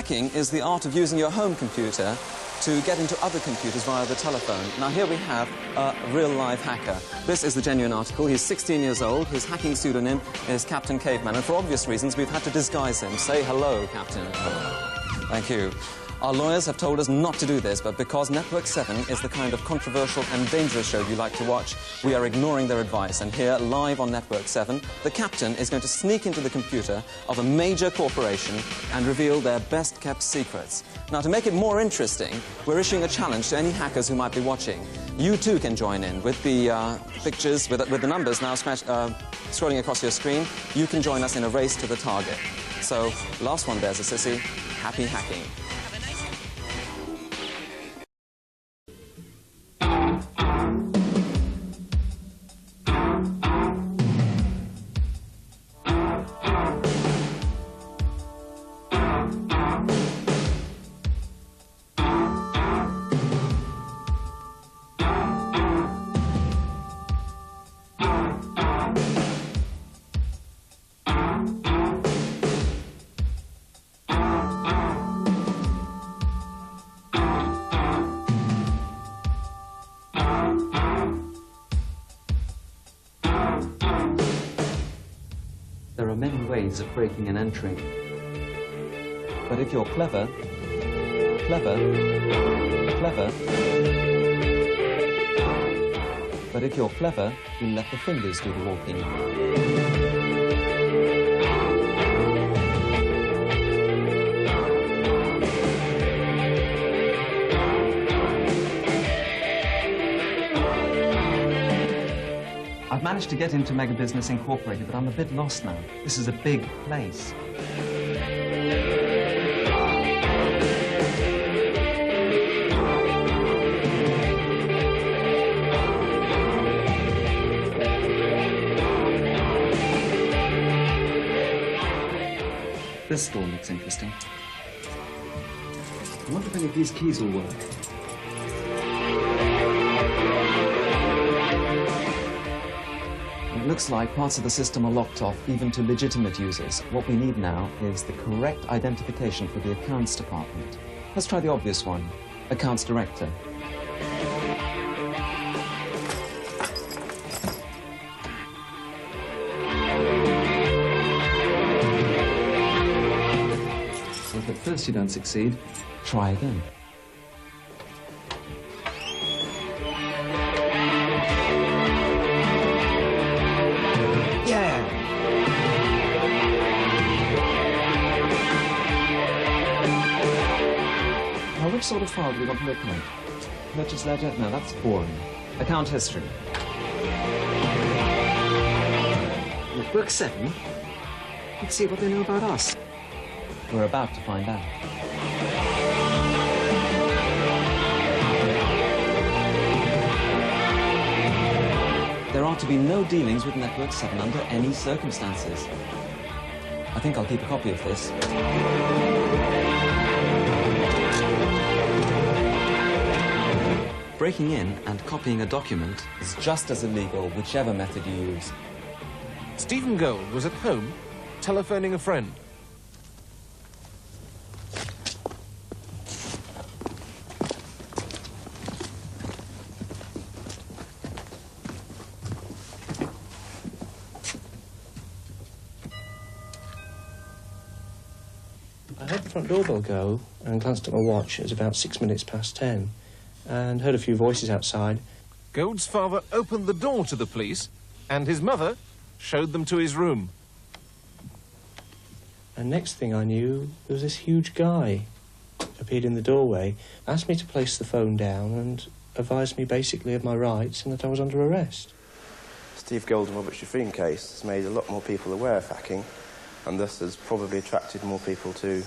Hacking is the art of using your home computer to get into other computers via the telephone. Now, here we have a real-live hacker. This is the genuine article. He's 16 years old. His hacking pseudonym is Captain Caveman, and for obvious reasons, we've had to disguise him. Say hello, Captain. Hello. Thank you. Our lawyers have told us not to do this, but because Network 7 is the kind of controversial and dangerous show you like to watch, we are ignoring their advice. And here, live on Network 7, the captain is going to sneak into the computer of a major corporation and reveal their best-kept secrets. Now, to make it more interesting, we're issuing a challenge to any hackers who might be watching. You too can join in with the pictures, with the numbers now scrolling across your screen. You can join us in a race to the target. So, last one there's a sissy. Happy hacking. There are many ways of breaking and entering. But if you're clever, but if you're clever, you let the fingers do the walking. I've managed to get into Mega Business Incorporated, but I'm a bit lost now. This is a big place. This store looks interesting. I wonder if any of these keys will work. It looks like parts of the system are locked off, even to legitimate users. What we need now is the correct identification for the accounts department. Let's try the obvious one, accounts director. If at first you don't succeed, try again. Now, which sort of file do we want to open up? Purchase ledger? No, that's boring. Account history. Network 7? Let's see what they know about us. We're about to find out. There are to be no dealings with Network 7 under any circumstances. I think I'll keep a copy of this. Breaking in and copying a document is just as illegal, whichever method you use. Stephen Gold was at home, telephoning a friend. I heard the front doorbell go and glanced at my watch. It was about 6 minutes past 10. And heard a few voices outside. Gold's father opened the door to the police, and his mother showed them to his room. And next thing I knew, there was this huge guy appeared in the doorway, asked me to place the phone down and advised me basically of my rights and that I was under arrest. Steve Gold and Robert Shafreen case has made a lot more people aware of hacking, and thus has probably attracted more people to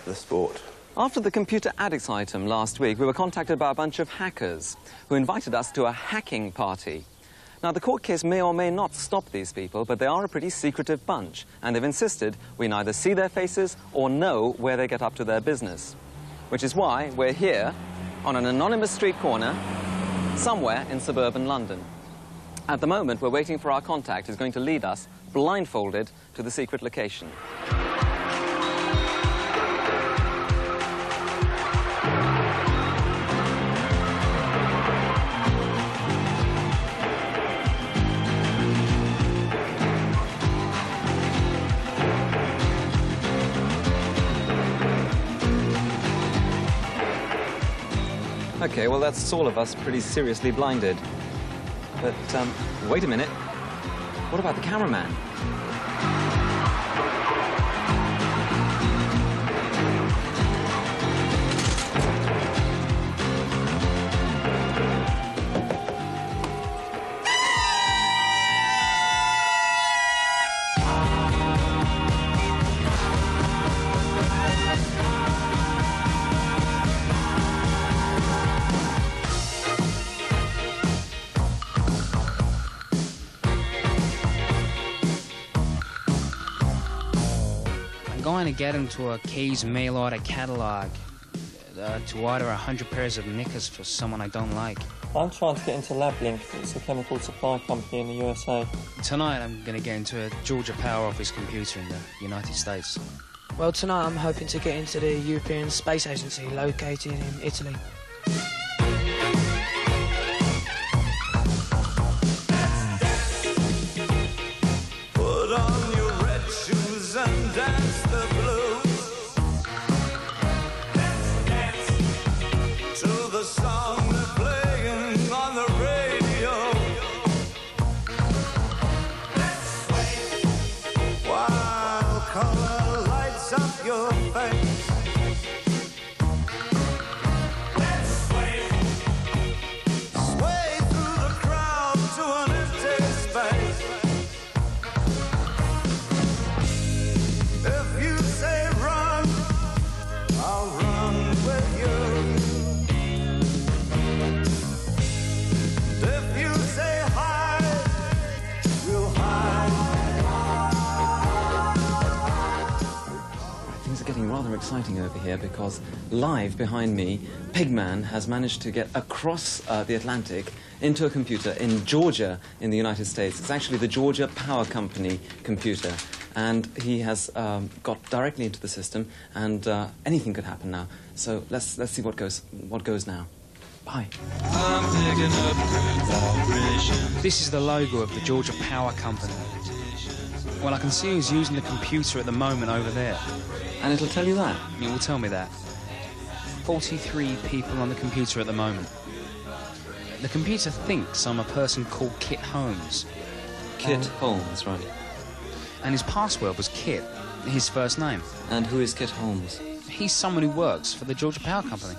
the sport. After the Computer Addicts item last week, we were contacted by a bunch of hackers who invited us to a hacking party. Now, the court case may or may not stop these people, but they are a pretty secretive bunch, and they've insisted we neither see their faces or know where they get up to their business. Which is why we're here on an anonymous street corner somewhere in suburban London. At the moment, we're waiting for our contact who's going to lead us, blindfolded, to the secret location. OK, well, that's all of us pretty seriously blinded. But, wait a minute. What about the cameraman? I'm going to get into a Key's mail order catalogue to order 100 pairs of knickers for someone I don't like. I'm trying to get into LabLink. It's a chemical supply company in the USA. Tonight I'm going to get into a Georgia Power Office computer in the United States. Well, tonight I'm hoping to get into the European Space Agency located in Italy. Put on your red shoes and dance the blues. Let's dance to the song they're playing on the radio. Let's sway while color lights up your face. Let's sway through the crowd to an empty space. If you say run, I'll run with you. If you say hide, we'll hide. Things are getting rather exciting over here because live behind me, Pigman has managed to get across the Atlantic into a computer in Georgia in the United States. It's actually the Georgia Power Company computer. And he has got directly into the system, and anything could happen now. So let's see what goes now. Bye. This is the logo of the Georgia Power Company. Well, I can see who's using the computer at the moment over there. And it'll tell you that. It will tell me that. 43 people on the computer at the moment. The computer thinks I'm a person called Kit Holmes. Kit Holmes, right. And his password was Kit, his first name. And who is Kit Holmes? He's someone who works for the Georgia Power Company.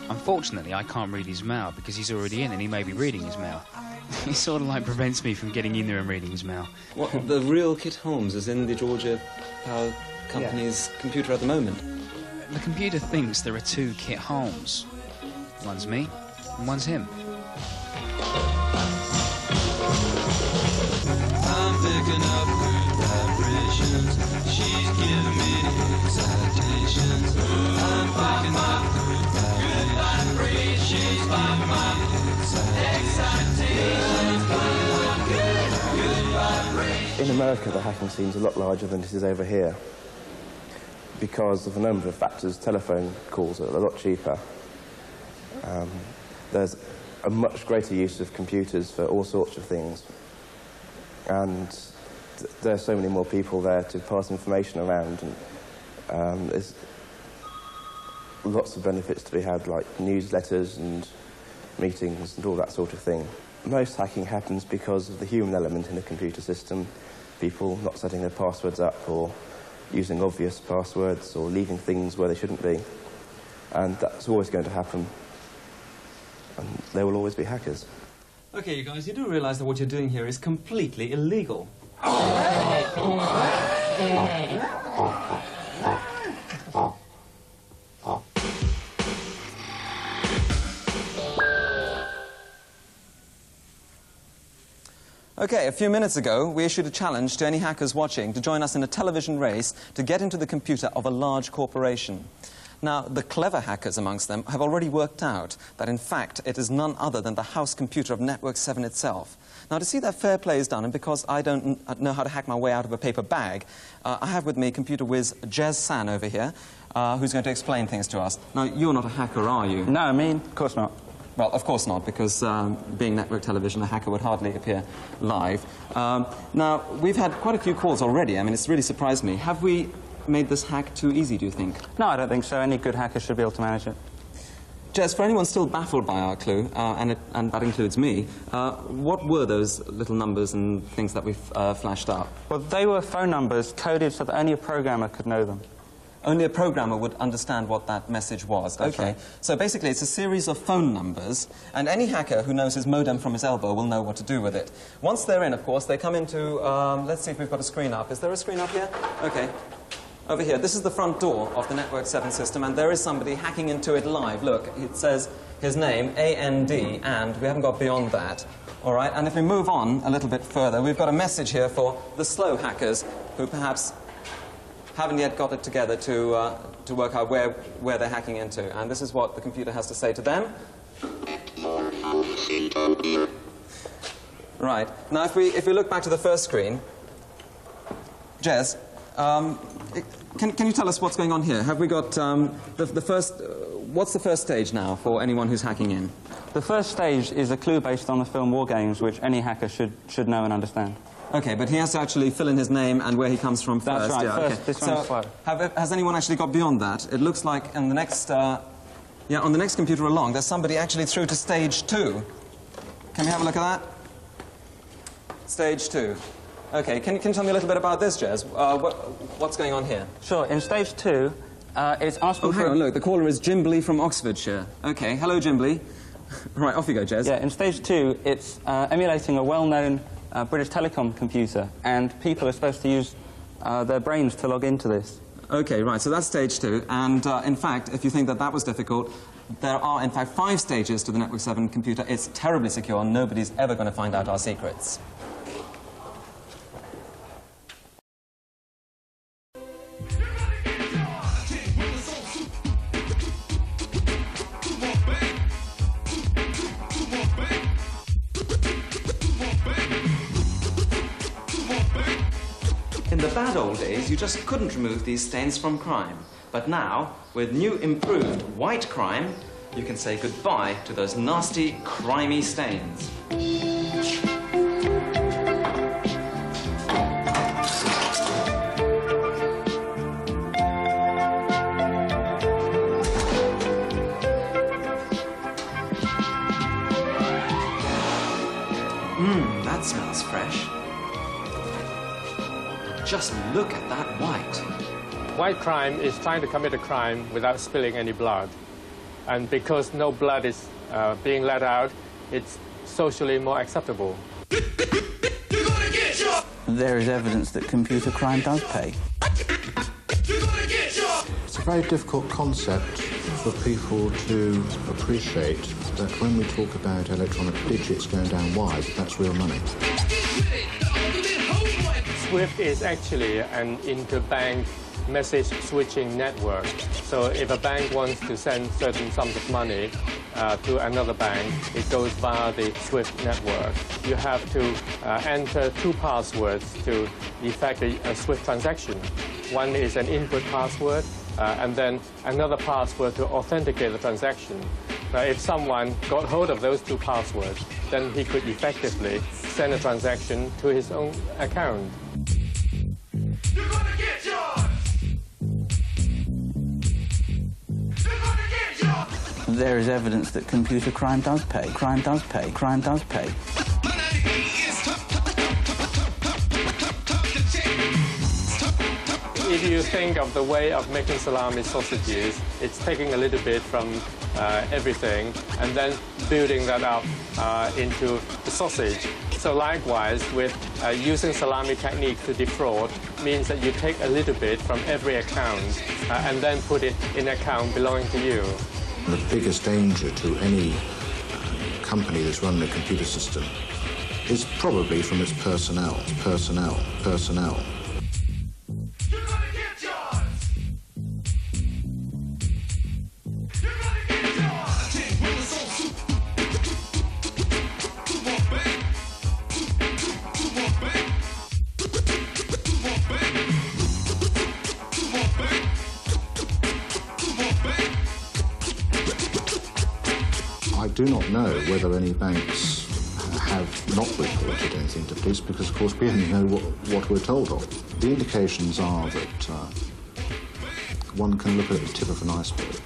Unfortunately, I can't read his mail because he's already in and he may be reading his mail. He sort of like prevents me from getting in there and reading his mail. What, the real Kit Holmes is in the Georgia Power Company's computer at the moment? The computer thinks there are two Kit Holmes. One's me and one's him. I'm picking up good vibrations. She's giving me excitations. I'm picking up good vibrations. She's giving me excitations. Good vibrations. In America, the hacking scene's a lot larger than it is over here. Because of a number of factors, telephone calls are a lot cheaper. There's a much greater use of computers for all sorts of things. And there are so many more people there to pass information around. And there's lots of benefits to be had, like newsletters and meetings and all that sort of thing. Most hacking happens because of the human element in a computer system. People not setting their passwords up or using obvious passwords or leaving things where they shouldn't be. And that's always going to happen. And there will always be hackers. Okay, you guys, you do realize that what you're doing here is completely illegal. Okay, a few minutes ago, we issued a challenge to any hackers watching to join us in a television race to get into the computer of a large corporation. Now, the clever hackers amongst them have already worked out that, in fact, it is none other than the house computer of Network 7 itself. Now, to see that fair play is done, and because I don't know how to hack my way out of a paper bag, I have with me computer whiz Jez San over here, who's going to explain things to us. Now, you're not a hacker, are you? No, I mean, of course not. Well, of course not, because being network television, a hacker would hardly appear live. Now, we've had quite a few calls already. I mean, it's really surprised me. Have we made this hack too easy, do you think? No, I don't think so. Any good hacker should be able to manage it. Jez, for anyone still baffled by our clue, and that includes me, what were those little numbers and things that we've flashed up? Well, they were phone numbers coded so that only a programmer could know them. Only a programmer would understand what that message was. That's okay. right. So basically it's a series of phone numbers, and any hacker who knows his modem from his elbow will know what to do with it. Once they're in, of course, they come into... let's see if we've got a screen up. Is there a screen up here? Okay. Over here. This is the front door of the Network 7 system, and there is somebody hacking into it live. Look, it says his name, A-N-D, and we haven't got beyond that. All right, and if we move on a little bit further, we've got a message here for the slow hackers who perhaps haven't yet got it together to work out where they're hacking into. And this is what the computer has to say to them. Right. Now, if we look back to the first screen, Jez, can you tell us what's going on here? Have we got the first... what's the first stage now for anyone who's hacking in? The first stage is a clue based on the film War Games, which any hacker should know and understand. Okay, but he has to actually fill in his name and where he comes from first. That's right. Yeah, First, okay. this one is slow. Has anyone actually got beyond that? It looks like in the next... on the next computer along, there's somebody actually through to stage 2. Can we have a look at that? Stage 2. Okay, can you tell me a little bit about this, Jez? What's going on here? Sure. In stage 2, it's asking Oh, hang on, look, the caller is Jimbley from Oxfordshire. Okay, hello, Jimbley. Right, off you go, Jez. Yeah, in stage 2, it's emulating a well-known British Telecom computer, and people are supposed to use their brains to log into this. Okay, right, so that's stage 2, and in fact, if you think that was difficult, there are, in fact, 5 stages to the Network 7 computer. It's terribly secure, and nobody's ever going to find out our secrets. In the bad old days, you just couldn't remove these stains from crime. But now, with new improved white crime, you can say goodbye to those nasty, crimey stains. That smells fresh. Just look at that white. White crime is trying to commit a crime without spilling any blood. And because no blood is being let out, it's socially more acceptable. There is evidence that computer crime does pay. It's a very difficult concept for people to appreciate that when we talk about electronic digits going down wires, that's real money. SWIFT is actually an interbank message switching network. So if a bank wants to send certain sums of money to another bank, it goes via the SWIFT network. You have to enter 2 passwords to effect a SWIFT transaction. One is an input password, and then another password to authenticate the transaction. Now, if someone got hold of those 2 passwords, then he could effectively send a transaction to his own account. You're gonna get yours! You're gonna get yours! There is evidence that computer crime does pay. Crime does pay. Crime does pay. If you think of the way of making salami sausages, it's taking a little bit from everything and then building that up into the sausage. So likewise, with using salami technique to defraud means that you take a little bit from every account and then put it in an account belonging to you. The biggest danger to any company that's running a computer system is probably from its personnel. Personnel. I do not know whether any banks have not reported anything to police because, of course, we only know what we're told of. The indications are that one can look at the tip of an iceberg.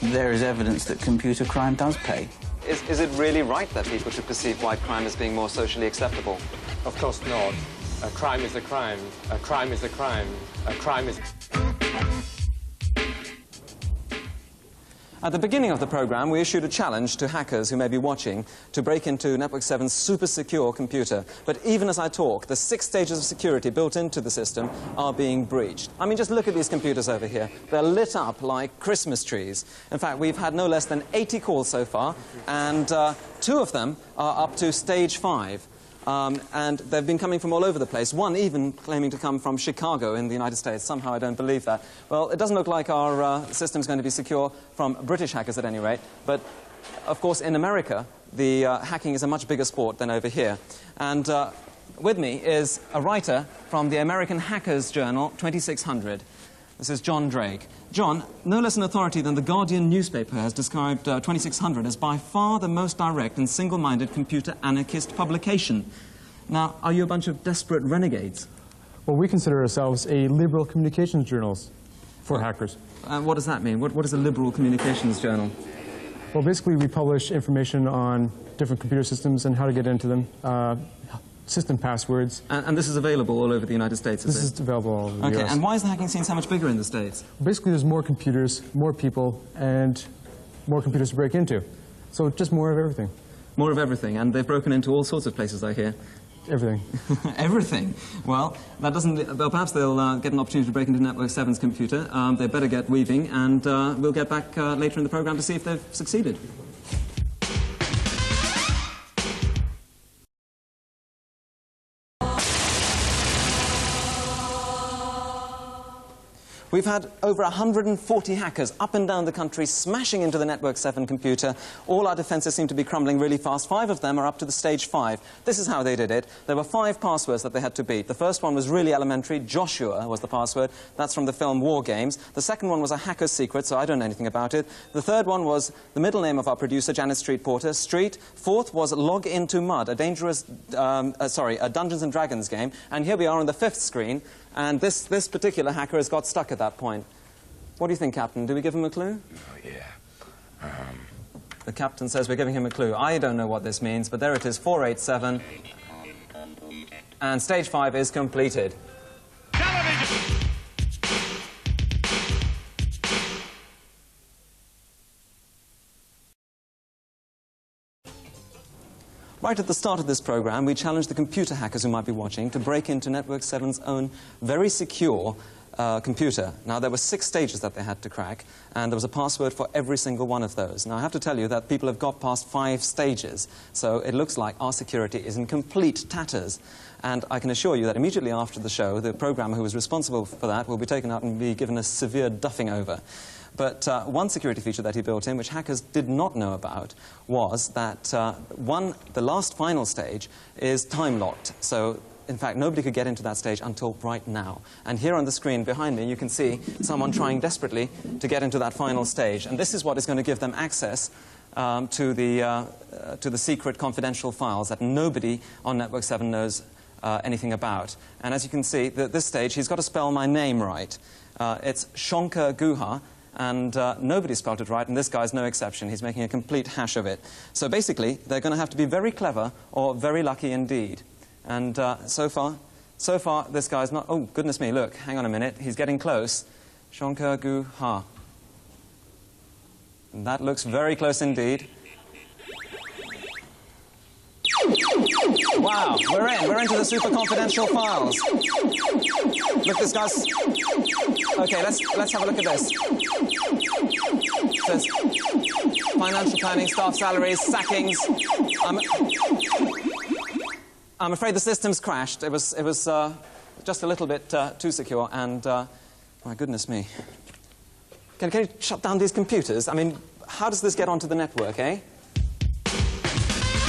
there is evidence that computer crime does pay. Is it really right that people should perceive white crime as being more socially acceptable? Of course not. A crime is a crime. A crime is a crime. A crime is... At the beginning of the program, we issued a challenge to hackers who may be watching to break into Network 7's super secure computer. But even as I talk, the 6 stages of security built into the system are being breached. I mean, just look at these computers over here. They're lit up like Christmas trees. In fact, we've had no less than 80 calls so far, and 2 of them are up to stage 5. And they've been coming from all over the place, one even claiming to come from Chicago in the United States. Somehow I don't believe that. Well, it doesn't look like our system's going to be secure from British hackers at any rate, but of course in America the hacking is a much bigger sport than over here. And with me is a writer from the American Hackers Journal 2600. This is John Drake. John, no less an authority than the Guardian newspaper has described 2600 as by far the most direct and single-minded computer anarchist publication. Now, are you a bunch of desperate renegades? Well, we consider ourselves a liberal communications journal for hackers. What does that mean? What is a liberal communications journal? Well, basically, we publish information on different computer systems and how to get into them, system passwords. And this is available all over the United States, is it? This is available all over the Okay, US. and why is the hacking scene so much bigger in the States? Basically, there's more computers, more people, and more computers to break into. So just more of everything. More of everything, and they've broken into all sorts of places, I hear. Everything. Everything? Well, that doesn't... Well, perhaps they'll get an opportunity to break into Network 7's computer. They better get weaving, and we'll get back later in the program to see if they've succeeded. We've had over 140 hackers up and down the country smashing into the Network 7 computer. All our defenses seem to be crumbling really fast. 5 of them are up to the stage 5. This is how they did it. There were 5 passwords that they had to beat. The first one was really elementary. Joshua was the password. That's from the film War Games. The second one was a hacker's secret, so I don't know anything about it. The third one was the middle name of our producer, Janet Street Porter, Street. Fourth was Log Into Mud, a dangerous, a Dungeons and Dragons game. And here we are on the 5th screen. And this particular hacker has got stuck at that point. What do you think, Captain? Do we give him a clue? Oh, yeah. The captain says we're giving him a clue. I don't know what this means, but there it is, 487. And stage 5 is completed. Right at the start of this program, we challenged the computer hackers who might be watching to break into Network 7's own very secure computer. Now, there were 6 stages that they had to crack, and there was a password for every single one of those. Now, I have to tell you that people have got past 5 stages, so it looks like our security is in complete tatters. And I can assure you that immediately after the show, the programmer who was responsible for that will be taken out and be given a severe duffing over. But one security feature that he built in, which hackers did not know about, was that the last final stage is time-locked. So, in fact, nobody could get into that stage until right now. And here on the screen behind me, you can see someone trying desperately to get into that final stage. And this is what is going to give them access to the secret confidential files that nobody on Network 7 knows anything about. And as you can see, at this stage, he's got to spell my name right. It's Shankar Guha. And nobody spelled it right, and this guy's no exception. He's making a complete hash of it. So basically, they're going to have to be very clever or very lucky indeed. And so far, this guy's not... Oh, goodness me, look, hang on a minute. He's getting close. Shankar Guha. And that looks very close indeed. Wow, we're in. We're into the super confidential files. Look, this guy's... Okay, let's have a look at this. It says financial planning, staff salaries, sackings. I'm afraid the system's crashed. It was just a little bit too secure, and my goodness me. Can you shut down these computers? I mean, how does this get onto the network, eh?